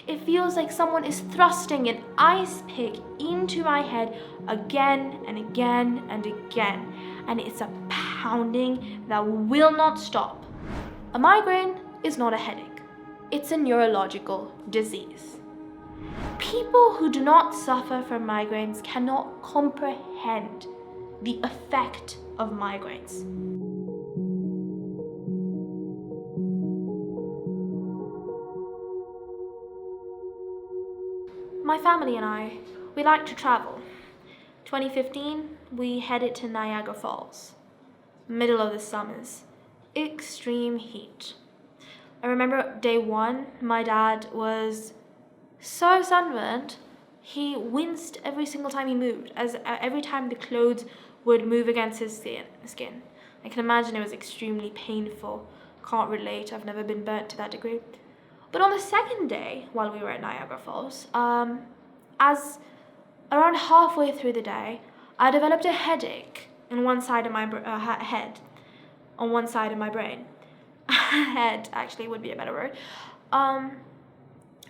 It feels like someone is thrusting an ice pick into my head again and again and again, and it's a pounding that will not stop. A migraine is not a headache. It's a neurological disease. People who do not suffer from migraines cannot comprehend the effect of migraines. My family and I, we like to travel. 2015, we headed to Niagara Falls. Middle of the summers. Extreme heat. I remember day one, my dad was so sunburned, he winced every single time he moved, as every time the clothes would move against his skin. I can imagine it was extremely painful. Can't relate, I've never been burnt to that degree. But on the second day, while we were at Niagara Falls, as around halfway through the day, I developed a headache in one side of my head, on one side of my brain. Head, actually, would be a better word. And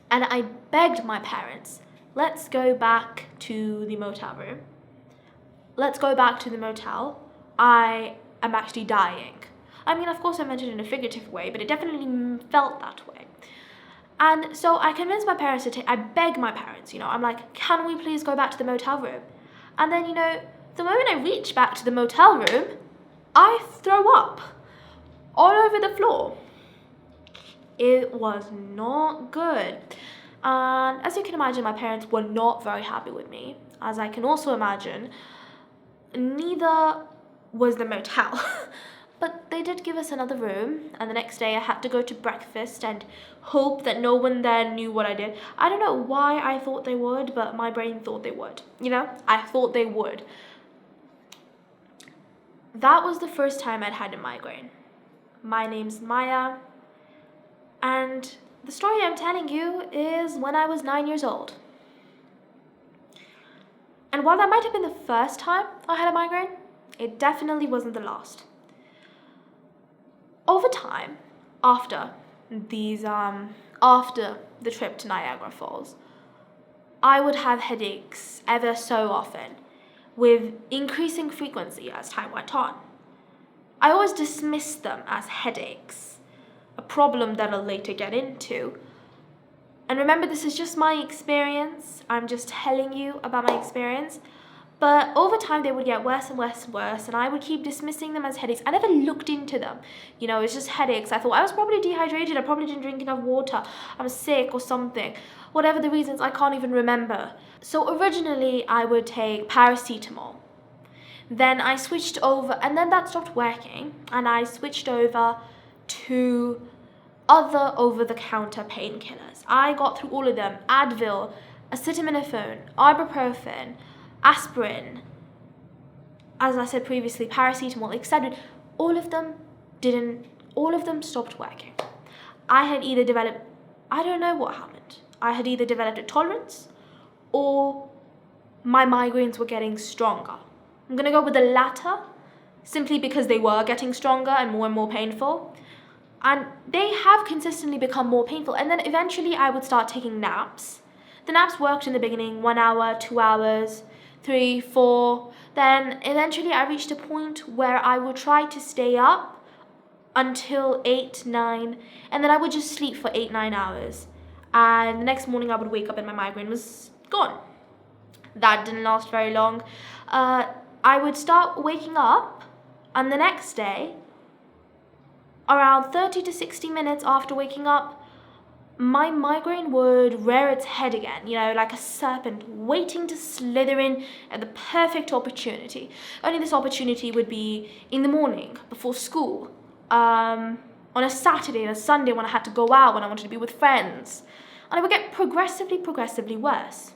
I begged my parents, let's go back to the motel room. Let's go back to the motel. I am actually dying. I mean, of course I meant it in a figurative way, but it definitely felt that way. And so I convinced my parents I begged my parents, I'm like, can we please go back to the motel room? And then, the moment I reach back to the motel room, I throw up all over the floor. It was not good. And as you can imagine, my parents were not very happy with me. As I can also imagine, neither was the motel. But they did give us another room, and the next day I had to go to breakfast and hope that no one there knew what I did. I don't know why I thought they would, but my brain thought they would. I thought they would. That was the first time I'd had a migraine. My name's Maya, and the story I'm telling you is when I was 9 years old. And while that might have been the first time I had a migraine, it definitely wasn't the last. Over time, after the trip to Niagara Falls, I would have headaches ever so often, with increasing frequency as time went on. I always dismissed them as headaches, a problem that I'll later get into. And remember, this is just my experience. I'm just telling you about my experience. But over time, they would get worse and worse and worse, and I would keep dismissing them as headaches. I never looked into them. It's just headaches. I thought I was probably dehydrated. I probably didn't drink enough water. I was sick or something. Whatever the reasons, I can't even remember. So originally, I would take paracetamol. Then I switched over, and then that stopped working, and I switched over to other over-the-counter painkillers. I got through all of them: Advil, acetaminophen, ibuprofen, aspirin, as I said previously, paracetamol, etc. All of them stopped working. I had either developed, I don't know what happened. I had either developed a tolerance or my migraines were getting stronger. I'm going to go with the latter, simply because they were getting stronger and more painful. And they have consistently become more painful. And then eventually I would start taking naps. The naps worked in the beginning, 1 hour, 2 hours, 3, 4. Then eventually I reached a point where I would try to stay up until 8, 9, and then I would just sleep for 8, 9 hours. And the next morning I would wake up and my migraine was gone. That didn't last very long. I would start waking up, and the next day, around 30 to 60 minutes after waking up, my migraine would rear its head again, like a serpent waiting to slither in at the perfect opportunity. Only this opportunity would be in the morning, before school, on a Saturday and a Sunday when I had to go out, when I wanted to be with friends. And it would get progressively worse.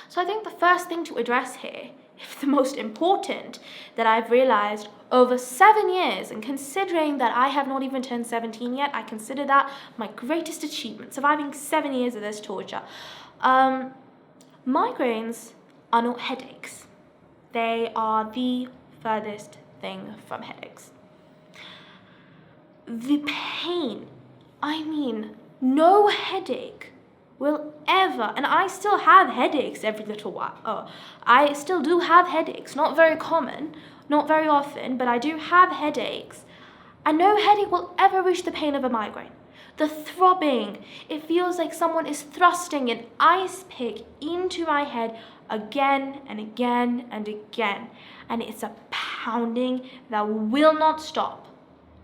So I think the first thing to address here, if the most important, that I've realized over 7 years, and considering that I have not even turned 17 yet, I consider that my greatest achievement, surviving 7 years of this torture. Migraines are not headaches. They are the furthest thing from headaches. The pain, no headache will ever, and I still have headaches every little while. I still do have headaches, not very common, not very often, but I do have headaches. And no headache will ever reach the pain of a migraine. The throbbing, it feels like someone is thrusting an ice pick into my head again and again and again. And it's a pounding that will not stop,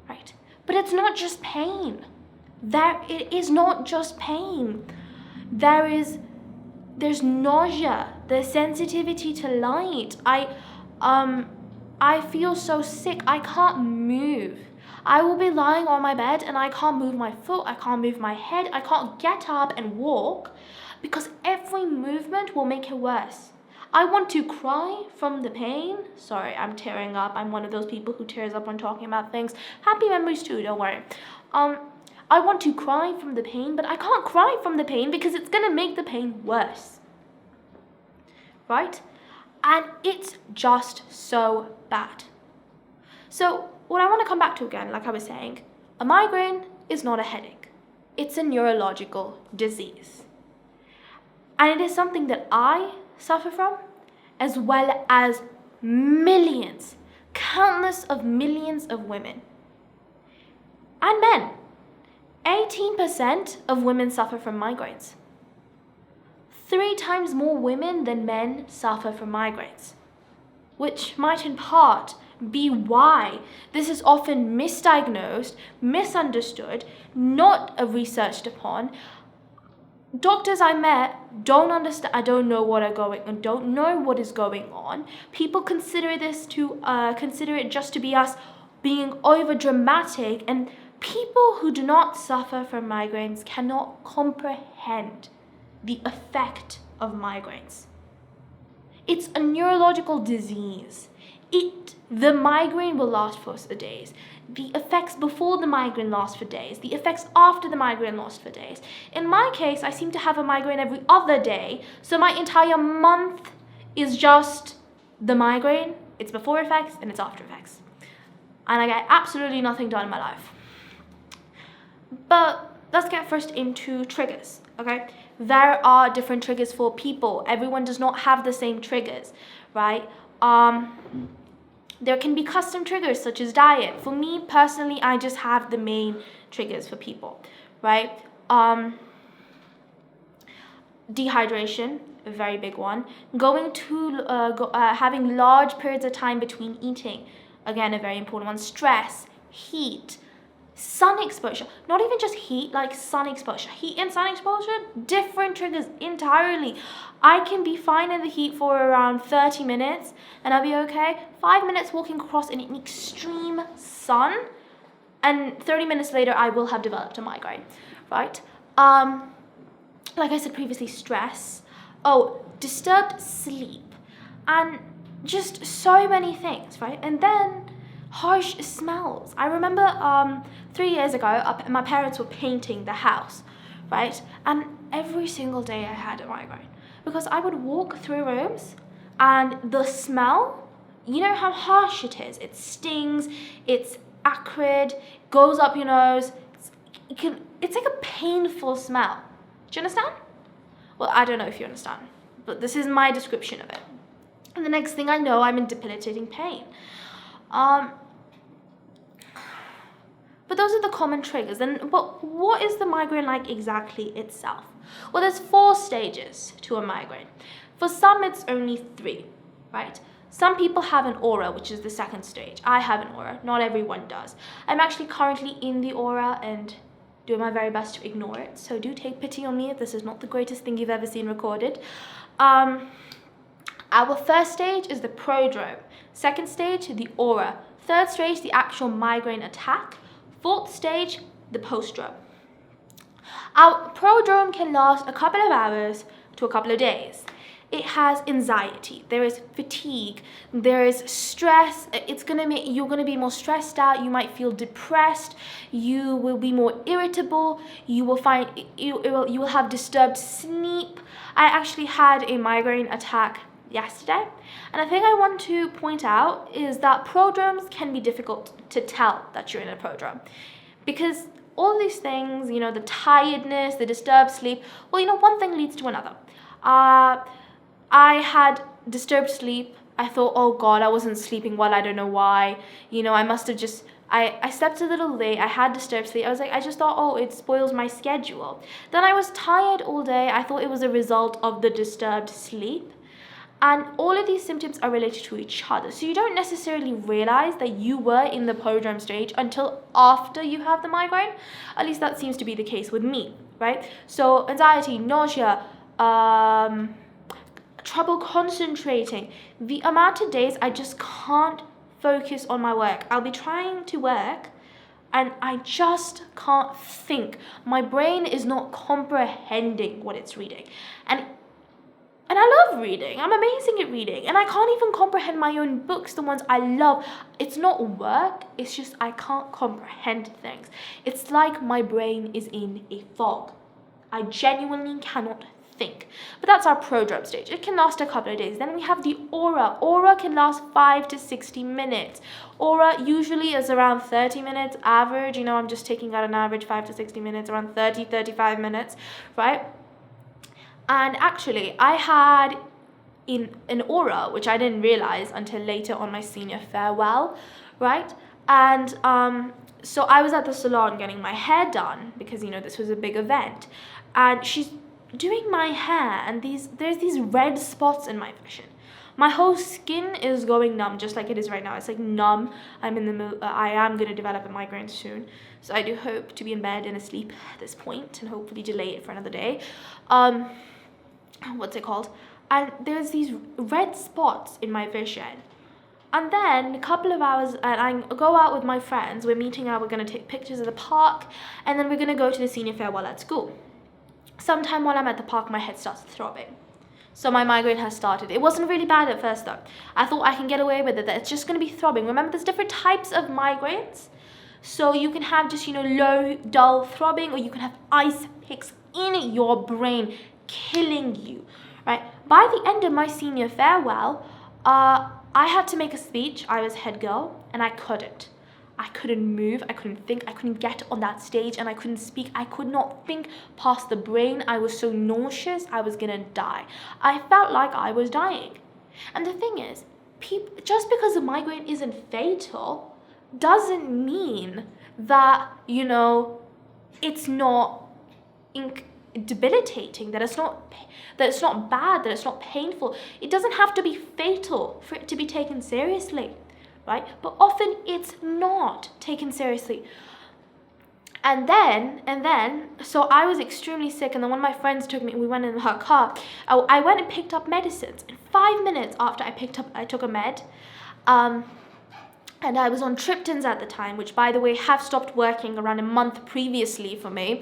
right? But it's not just pain. It is not just pain. There's nausea, there's sensitivity to light. I feel so sick, I can't move. I will be lying on my bed and I can't move my foot, I can't move my head, I can't get up and walk because every movement will make it worse. I want to cry from the pain. Sorry, I'm tearing up. I'm one of those people who tears up when talking about things. Happy memories too, don't worry. I want to cry from the pain, but I can't cry from the pain because it's gonna make the pain worse. Right? And it's just so bad. So what I want to come back to again, like I was saying, a migraine is not a headache. It's a neurological disease. And it is something that I suffer from, as well as millions, countless of millions of women and men. 18% of women suffer from migraines. 3 times more women than men suffer from migraines, which might in part be why this is often misdiagnosed, misunderstood, not researched upon. Doctors I met don't understand. I don't know don't know what is going on. People consider it just to be us being over dramatic, and people who do not suffer from migraines cannot comprehend the effect of migraines. It's a neurological disease. The migraine will last for days. The effects before the migraine last for days. The effects after the migraine last for days. In my case, I seem to have a migraine every other day, so my entire month is just the migraine, its before effects and its after effects. And I get absolutely nothing done in my life. But let's get first into triggers, okay? There are different triggers for people. Everyone does not have the same triggers, right? There can be custom triggers such as diet. For me personally, I just have the main triggers for people, right? Dehydration, a very big one. Having large periods of time between eating, again, a very important one. Stress, heat, sun exposure, not even just heat, like sun exposure. Heat and sun exposure, different triggers entirely. I can be fine in the heat for around 30 minutes and I'll be okay. 5 minutes walking across in an extreme sun and 30 minutes later I will have developed a migraine, right? Like I said previously, stress, disturbed sleep, and just so many things, right? And then harsh smells. I remember 3 years ago, my parents were painting the house, right? And every single day I had a migraine because I would walk through rooms and the smell, you know how harsh it is. It stings, it's acrid, goes up your nose. It's like a painful smell. Do you understand? Well, I don't know if you understand, but this is my description of it. And the next thing I know, I'm in debilitating pain. But those are the common triggers. But what is the migraine like exactly itself? Well, there's 4 stages to a migraine. For some, it's only 3, right? Some people have an aura, which is the 2nd stage. I have an aura. Not everyone does. I'm actually currently in the aura and doing my very best to ignore it. So do take pity on me if this is not the greatest thing you've ever seen recorded. Our 1st stage is the prodrome. 2nd stage, the aura. 3rd stage, the actual migraine attack. 4th stage, the postdrome. Our prodrome can last a couple of hours to a couple of days. It has anxiety, there is fatigue, there is stress. You're gonna be more stressed out, you might feel depressed, you will be more irritable, you will have disturbed sleep. I actually had a migraine attack yesterday, and a thing I want to point out is that prodromes can be difficult to tell that you're in a prodrome because all these things, the tiredness, the disturbed sleep, well, one thing leads to another. I had disturbed sleep. I thought, oh God, I wasn't sleeping well. I don't know why. I must have just, I slept a little late. I had disturbed sleep. I was like, I just thought, oh, it spoils my schedule. Then I was tired all day. I thought it was a result of the disturbed sleep. And all of these symptoms are related to each other. So you don't necessarily realize that you were in the prodrome stage until after you have the migraine. At least that seems to be the case with me, right? So anxiety, nausea, trouble concentrating, the amount of days I just can't focus on my work. I'll be trying to work and I just can't think. My brain is not comprehending what it's reading. And I love reading. I'm amazing at reading. And I can't even comprehend my own books, the ones I love. It's not work. It's just I can't comprehend things. It's like my brain is in a fog. I genuinely cannot think. But that's our prodrome stage. It can last a couple of days. Then we have the aura. Aura can last 5 to 60 minutes. Aura usually is around 30 minutes average. I'm just taking out an average 5 to 60 minutes, around 30, 35 minutes, right? And actually, I had an aura, which I didn't realize until later on my senior farewell, right? And so I was at the salon getting my hair done because, this was a big event. And she's doing my hair, and there's these red spots in my vision. My whole skin is going numb, just like it is right now. It's like numb. I am going to develop a migraine soon. So I do hope to be in bed and asleep at this point and hopefully delay it for another day. What's it called? And there's these red spots in my vision. And then a couple of hours, and I go out with my friends. We're meeting out. We're going to take pictures of the park. And then we're going to go to the senior farewell at school. Sometime while I'm at the park, my head starts throbbing. So my migraine has started. It wasn't really bad at first, though. I thought I can get away with it, that it's just going to be throbbing. Remember, there's different types of migraines. So you can have just, low, dull throbbing, or you can have ice picks in your brain killing you, right? By the end of my senior farewell, I had to make a speech. I was head girl, and I couldn't. I couldn't move, I couldn't think, I couldn't get on that stage, and I couldn't speak. I could not think past the brain. I was so nauseous, I was gonna die. I felt like I was dying. And the thing is, just because a migraine isn't fatal doesn't mean that, it's not debilitating, that it's not bad, that it's not painful. It doesn't have to be fatal for it to be taken seriously. Right? But often it's not taken seriously. And then, so I was extremely sick, and then one of my friends took me, we went in her car. I went and picked up medicines. And 5 minutes after I took a med, and I was on triptans at the time, which, by the way, have stopped working around a month previously for me.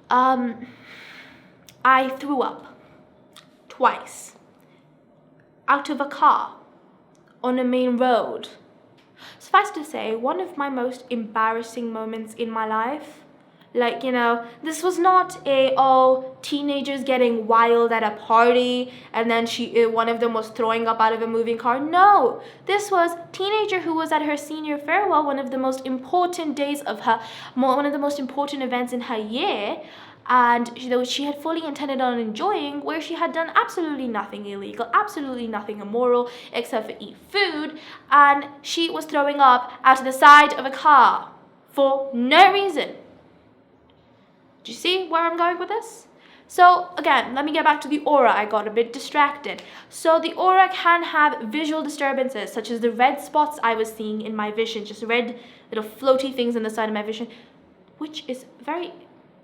I threw up twice out of a car on a main road. Suffice to say, one of my most embarrassing moments in my life. Like, this was not teenagers getting wild at a party and then one of them was throwing up out of a moving car. No, this was teenager who was at her senior farewell, one of the most important days of one of the most important events in her year. And she had fully intended on enjoying, where she had done absolutely nothing illegal, absolutely nothing immoral, except for eat food, and she was throwing up out of the side of a car for no reason. Do you see where I'm going with this? So again, let me get back to the aura. I got a bit distracted. So the aura can have visual disturbances, such as the red spots I was seeing in my vision, just red little floaty things in the side of my vision, which is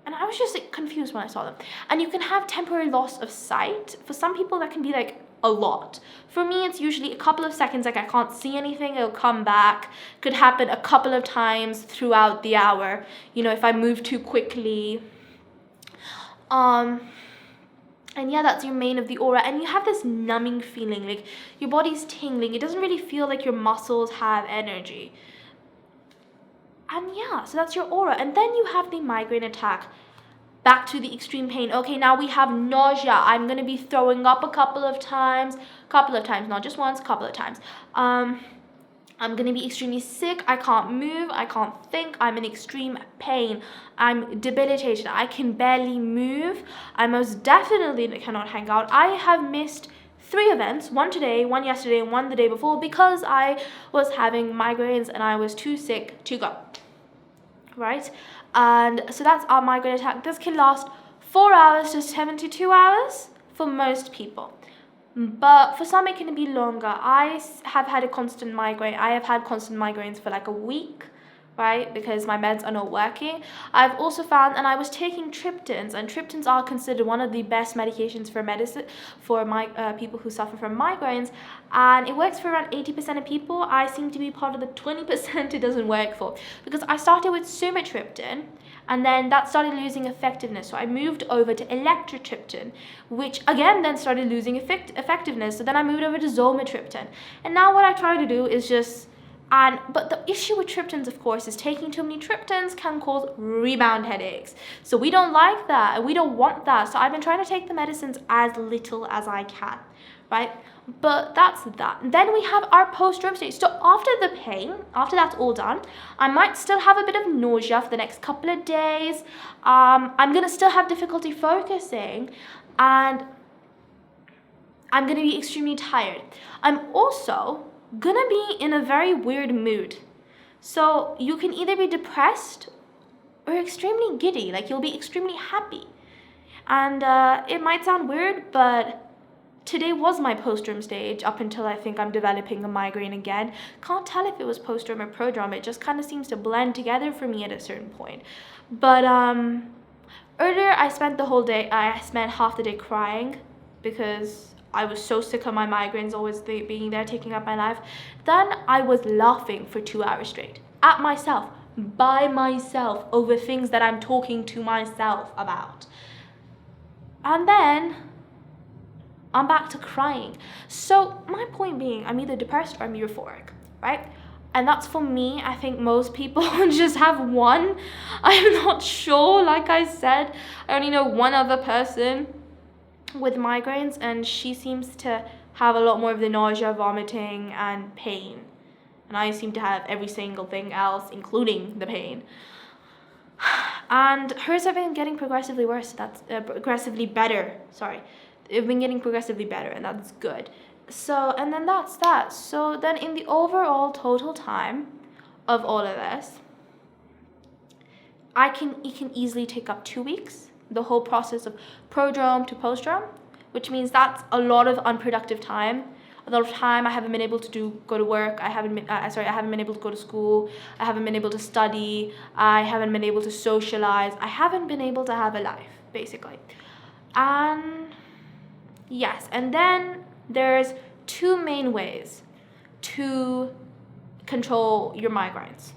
and I was just confused when I saw them. And you can have temporary loss of sight. For some people, that can be a lot. For me, it's usually a couple of seconds, I can't see anything, it'll come back. Could happen a couple of times throughout the hour, if I move too quickly. And yeah, that's your main of the aura. And you have this numbing feeling, like your body's tingling. It doesn't really feel like your muscles have energy. And yeah, so that's your aura. And then you have the migraine attack. Back to the extreme pain. Okay, now we have nausea. I'm going to be throwing up a couple of times, not just once, couple of times. I'm going to be extremely sick. I can't move. I can't think. I'm in extreme pain. I'm debilitated. I can barely move. I most definitely cannot hang out. I have missed 3 events, one today, one yesterday, and one the day before, because I was having migraines and I was too sick to go. Right? And so that's our migraine attack. This can last 4 hours to 72 hours for most people. But for some, it can be longer. I have had a constant migraine. I have had constant migraines for like a week, right? Because my meds are not working. I've also found, and I was taking triptans, and triptans are considered one of the best medications for medicine for people who suffer from migraines. And it works for around 80% of people. I seem to be part of the 20% it doesn't work for, because I started with sumatriptan, and then that started losing effectiveness. So I moved over to electrotriptan, which again then started losing effectiveness. So then I moved over to zolmitriptan. And now what I try to do is but the issue with triptans, of course, is taking too many triptans can cause rebound headaches. So we don't like that, and we don't want that. So I've been trying to take the medicines as little as I can, right? But that's that. Then we have our post-drop stage. So after the pain, after that's all done, I might still have a bit of nausea for the next couple of days. I'm going to still have difficulty focusing, and I'm going to be extremely tired. I'm also going to be in a very weird mood. So you can either be depressed or extremely giddy, like you'll be extremely happy. And it might sound weird, but today was my post-drum stage up until I think I'm developing a migraine again. Can't tell if it was post-drum or prodrome. It just kind of seems to blend together for me at a certain point. But earlier I spent half the day crying because I was so sick of my migraines always being there, taking up my life. Then I was laughing for 2 hours straight at myself, by myself, over things that I'm talking to myself about. And then I'm back to crying. So my point being, I'm either depressed or I'm euphoric, right? And that's for me. I think most people just have one. I'm not sure. Like I said, I only know one other person with migraines, and she seems to have a lot more of the nausea, vomiting, and pain. And I seem to have every single thing else, including the pain. And hers have been getting progressively worse. That's progressively better. Sorry. They've been getting progressively better, and that's good. So, and then that's that. So then in the overall total time of all of this, it can easily take up 2 weeks, the whole process of prodrome to postdrome, which means that's a lot of unproductive time. A lot of time I haven't been able to go to work. I haven't been able to go to school. I haven't been able to study. I haven't been able to socialize. I haven't been able to have a life, basically. And yes, and then there's 2 main ways to control your migraines.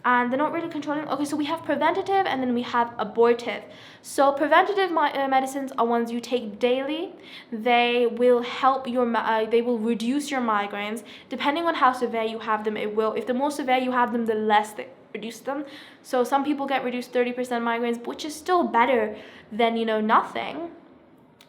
And they're not really controlling. Okay, so we have preventative and then we have abortive. So preventative medicines are ones you take daily. They will help they will reduce your migraines. Depending on how severe you have them, it will. If the more severe you have them, the less they reduce them. So some people get reduced 30% migraines, which is still better than, nothing.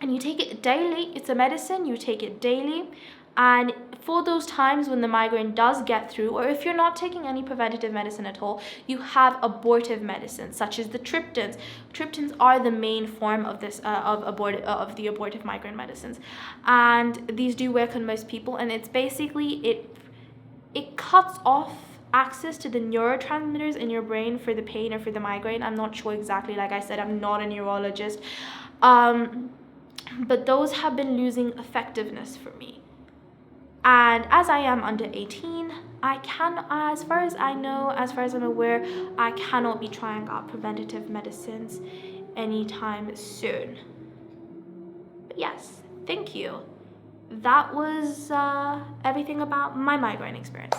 And you take it daily. It's a medicine. You take it daily. And for those times when the migraine does get through, or if you're not taking any preventative medicine at all, you have abortive medicines, such as the triptans. Triptans are the main form of this of the abortive migraine medicines, and these do work on most people. And it's basically it cuts off access to the neurotransmitters in your brain for the pain or for the migraine. I'm not sure exactly. Like I said, I'm not a neurologist, but those have been losing effectiveness for me. And as I am under 18, as far as I know, as far as I'm aware, I cannot be trying out preventative medicines anytime soon. But yes, thank you. That was everything about my migraine experience.